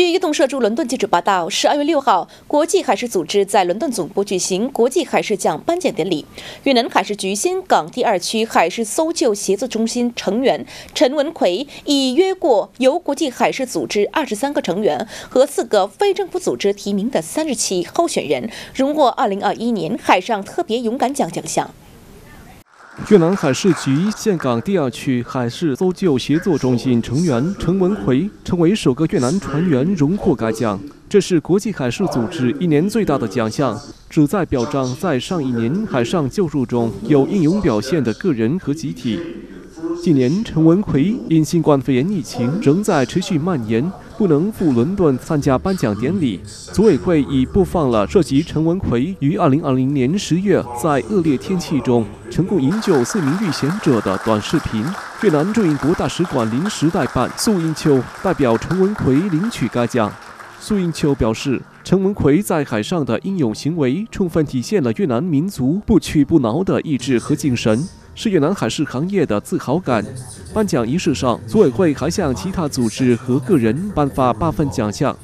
据移动社驻伦敦记者报道，12月6号，国际海事组织在伦敦总部举行国际海事奖颁奖典礼。越南海事局岘港第2区海事搜救协作中心成员陈文奎已约过由国际海事组织23个成员和4个非政府组织提名的30期候选人，荣获2021年海上特别勇敢奖奖项。 越南海事局岘港第2区海事搜救协作中心成员陈文奎成为首个越南船员荣获该奖。这是国际海事组织一年最大的奖项，旨在表彰在上一年海上救助中有英勇表现的个人和集体。今年，陈文奎因新冠肺炎疫情仍在持续蔓延，不能赴伦敦参加颁奖典礼。组委会已播放了涉及陈文奎于2020年10月在恶劣天气中成功营救4名遇险者的短视频。越南驻英国大使馆临时代办苏英秋代表陈文奎领取该奖。苏英秋表示，陈文奎在海上的英勇行为，充分体现了越南民族不屈不挠的意志和精神。 是越南海事行业的自豪感。颁奖仪式上，组委会还向其他组织和个人颁发8份奖项。